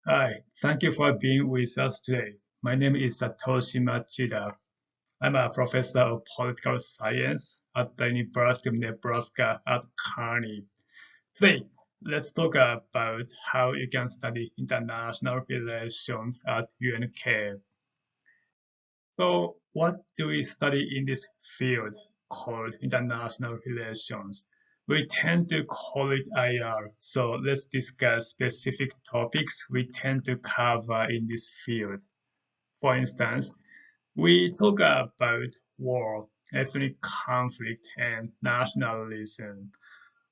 Hi, thank you for being with us today. My name is Satoshi Machida. I'm a professor of political science at the University of Nebraska at Kearney. Today, let's talk about how you can study international relations at UNK. So, what do we study in this field called international relations? We tend to call it IR, so let's discuss specific topics we tend to cover in this field. For instance, we talk about war, ethnic conflict, and nationalism.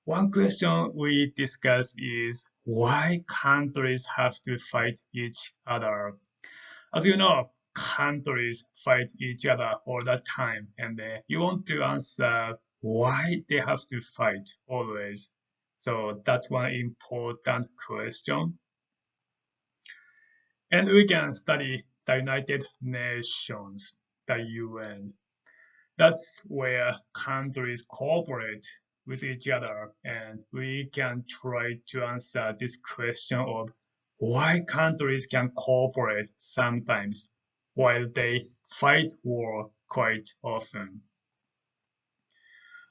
One question we discuss is why countries have to fight each other. As you know, countries fight each other all the time, and you want to answer why they have to fight always. So that's one important question. And we can study the United Nations, the UN. That's where countries cooperate with each other, and we can try to answer this question of why countries can cooperate sometimes while they fight war quite often.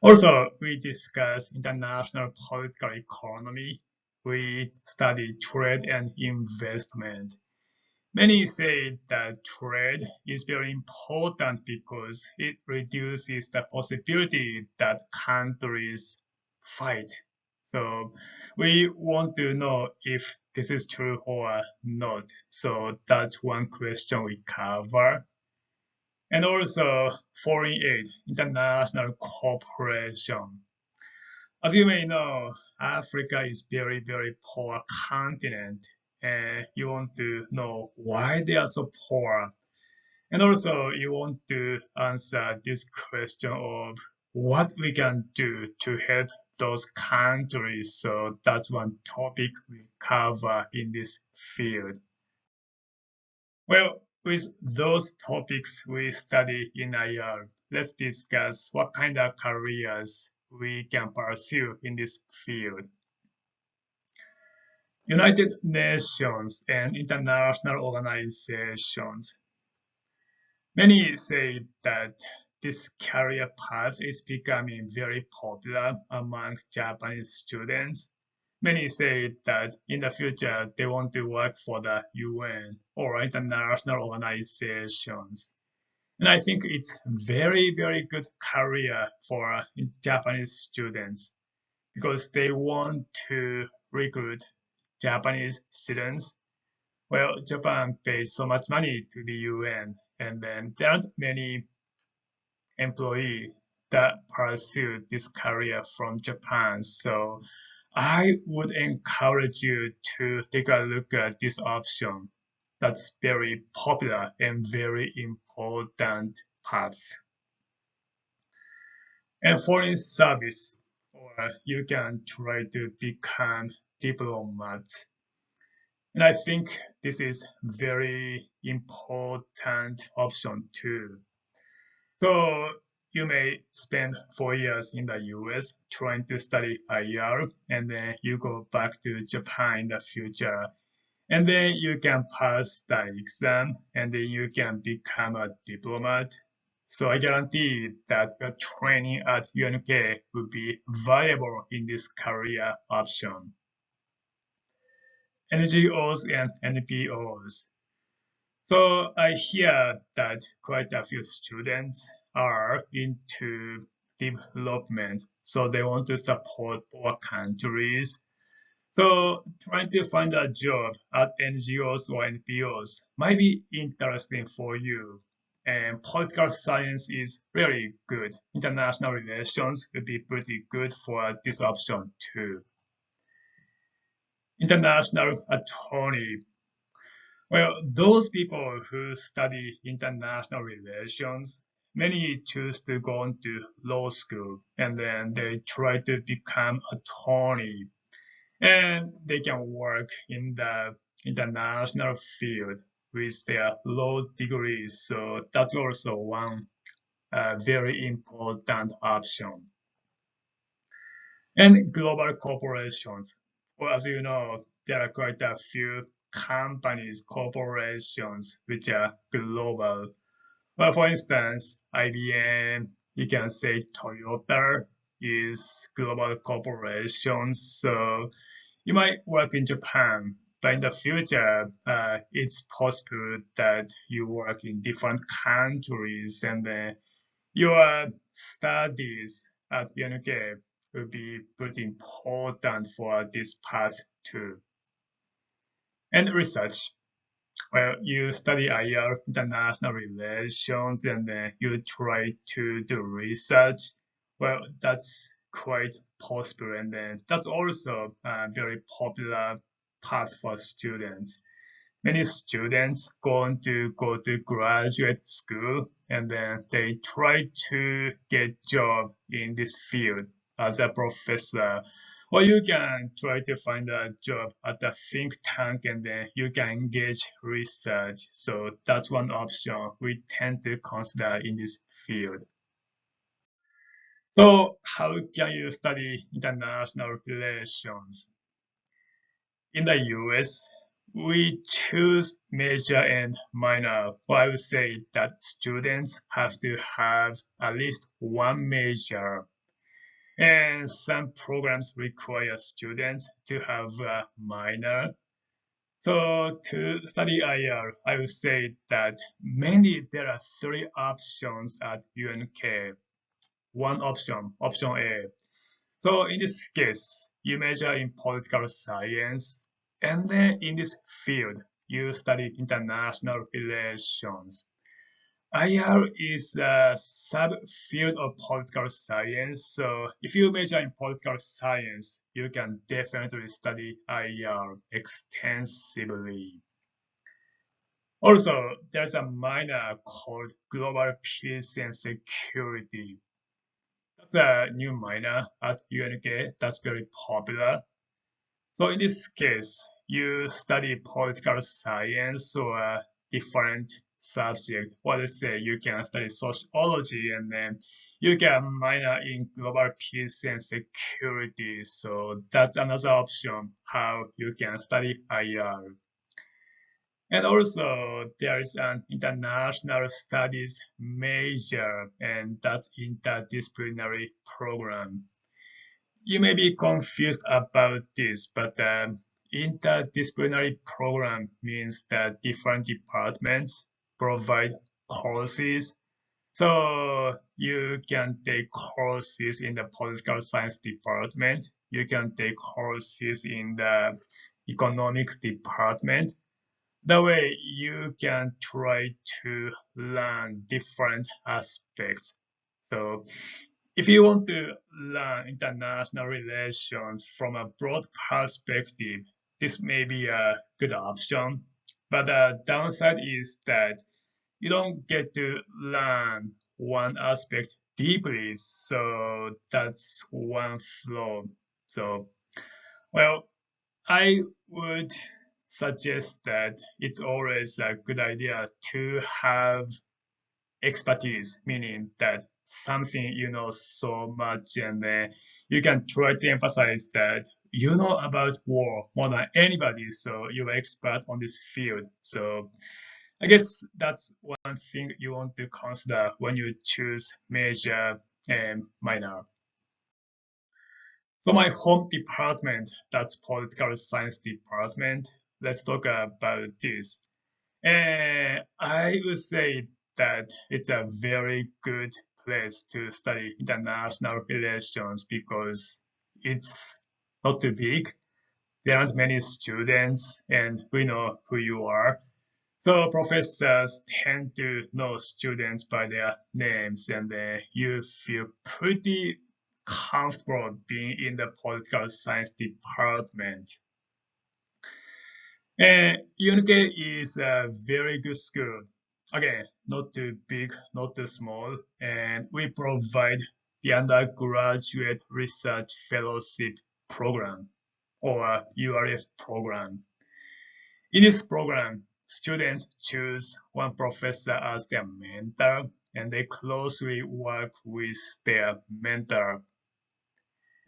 Also, we discuss international political economy. We study trade and investment. Many say that trade is very important because it reduces the possibility that countries fight. So we want to know if this is true or not. So that's one question we cover. And also foreign aid, international cooperation. As you may know, Africa is very poor continent, and you want to know why they are so poor. And also you want to answer this question of what we can do to help those countries. So that's one topic we cover in this field. Well, with those topics we study in IR, let's discuss what kind of careers we can pursue in this field. United Nations and international organizations. Many say that this career path is becoming very popular among Japanese students. Many say that in the future they want to work for the UN or international organizations. And I think it's very good career for Japanese students because they want to recruit Japanese students. Well, Japan pays so much money to the UN, and then there aren't many employees that pursue this career from Japan. So I would encourage you to take a look at this option. That's very popular and very important path. And foreign service, or you can try to become diplomat. And I think this is very important option too. So you may spend 4 years in the US trying to study IR, and then you go back to Japan in the future. And then you can pass the exam, and then you can become a diplomat. So I guarantee that your training at UNK will be valuable in this career option. NGOs and NPOs. So I hear that quite a few students are into development, so they want to support poor countries. So trying to find a job at NGOs or NPOs might be interesting for you. And political science is really good. International relations would be pretty good for this option too. International attorney. Well, those people who study international relations, many choose to go into law school and then they try to become attorney and they can work in the international field with their law degrees. So that's also one very important option. And global corporations. Well, as you know, there are quite a few companies, corporations, which are global. Well, for instance, IBM, you can say Toyota is global corporation, so you might work in Japan, but in the future, it's possible that you work in different countries and your studies at UNK will be pretty important for this path too. And research. Well, you study IR, international relations, and you try to do research. Well, that's quite possible, and that's also a very popular path for students. Many students go to graduate school, and then they try to get job in this field as a professor, or you can try to find a job at a think tank and then you can engage research. So that's one option we tend to consider in this field. So how can you study international relations? In the US, we choose major and minor. So I would say that students have to have at least one major. And some programs require students to have a minor. So to study IR, I would say that mainly there are three options at UNK. One option, option A. So in this case, you major in political science, and then in this field, you study international relations. IR is a subfield of political science, so if you major in political science, you can definitely study IR extensively. Also, there's a minor called Global Peace and Security. That's a new minor at UNK that's very popular. So in this case, you study political science or a different subject. Or let's say you can study sociology and then you can minor in global peace and security. So that's another option how you can study IR. And also there is an international studies major and that's interdisciplinary program. You may be confused about this, but the interdisciplinary program means that different departments provide courses. So you can take courses in the political science department. You can take courses in the economics department. That way you can try to learn different aspects. So if you want to learn international relations from a broad perspective, this may be a good option. But the downside is that you don't get to learn one aspect deeply. So that's one flaw. So, well, I would suggest that it's always a good idea to have expertise, meaning that something you know so much and you can try to emphasize that you know about war more than anybody, so you're expert on this field. So I guess that's one thing you want to consider when you choose major and minor. So my home department, that's political science department. Let's talk about this. And I would say that it's a very good place to study international relations because it's not too big. There aren't many students, and we know who you are. So professors tend to know students by their names, and you feel pretty comfortable being in the political science department. And UNK is a very good school. Again, not too big, not too small, and we provide the undergraduate research fellowship program or URF program. In this program, students choose one professor as their mentor and they closely work with their mentor.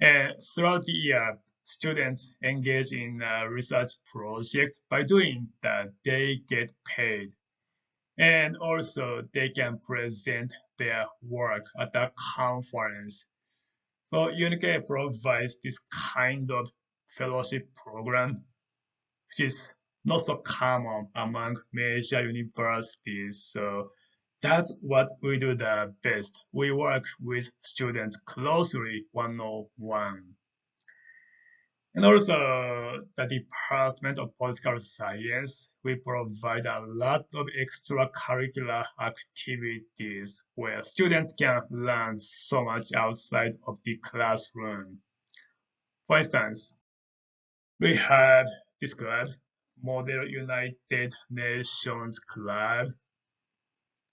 And throughout the year, students engage in a research project. By doing that, they get paid. And also they can present their work at the conference. So UNK provides this kind of fellowship program, which is not so common among major universities. So that's what we do the best. We work with students closely one-on-one. And also the Department of Political Science, we provide a lot of extracurricular activities where students can learn so much outside of the classroom. For instance, we have this club, Model United Nations Club,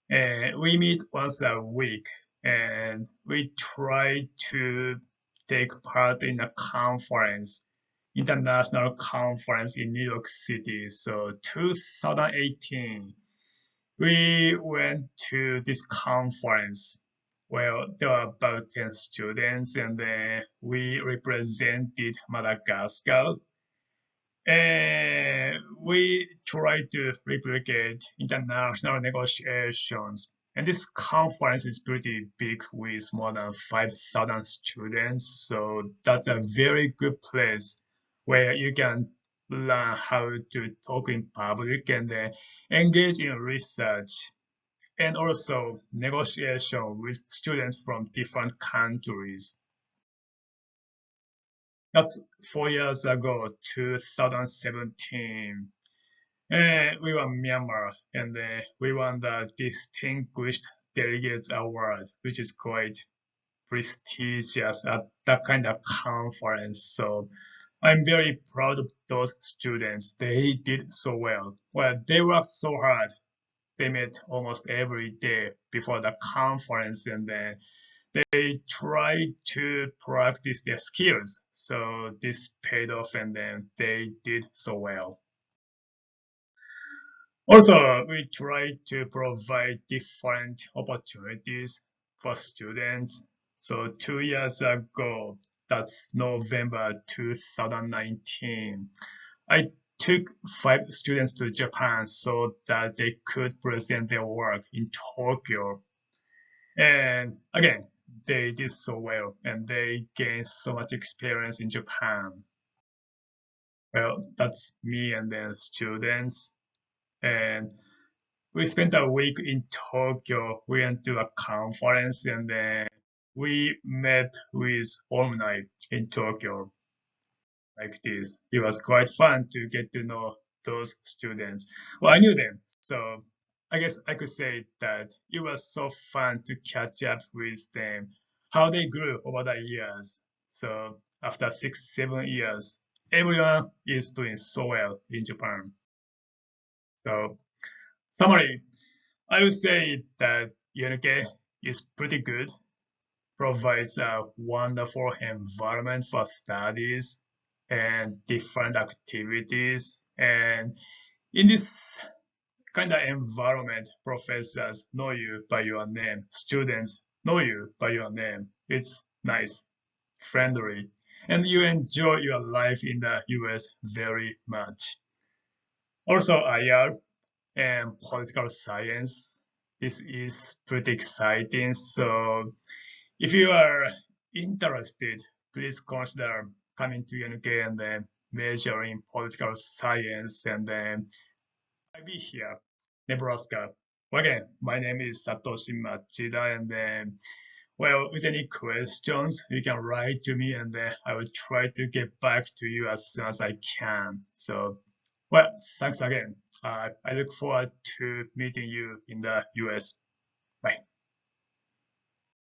and we meet once a week and we try to take part in a conference, international conference in New York City. So 2018, we went to this conference. Well, there were about 10 students and we represented Madagascar. And we try to replicate international negotiations. And this conference is pretty big with more than 5,000 students. So that's a very good place where you can learn how to talk in public and engage in research and also negotiation with students from different countries. That's 4 years ago, 2017. We won Myanmar and we won the Distinguished Delegates Award, which is quite prestigious at that kind of conference. So I'm very proud of those students. They did so well. Well, they worked so hard. They met almost every day before the conference and they tried to practice their skills. So this paid off and then they did so well. Also, we try to provide different opportunities for students. So 2 years ago, that's November 2019, I took 5 students to Japan so that they could present their work in Tokyo. And again, they did so well and they gained so much experience in Japan. Well, that's me and then students. And we spent a week in Tokyo. We went to a conference and then we met with alumni in Tokyo like this. It was quite fun to get to know those students. Well, I knew them, so I guess I could say that it was so fun to catch up with them, how they grew over the years. So after 6, 7 years, everyone is doing so well in Japan. So summary, I would say that UNK is pretty good, provides a wonderful environment for studies and different activities. And in this kind of environment, professors know you by your name, students know you by your name. It's nice, friendly, and you enjoy your life in the US very much. Also, IR and political science. This is pretty exciting. So if you are interested, please consider coming to UNK and then major in political science and then I'll be here, Nebraska. Well, again, my name is Satoshi Machida and then well, with any questions, you can write to me and then I will try to get back to you as soon as I can. So, well, thanks again. I look forward to meeting you in the US. Bye.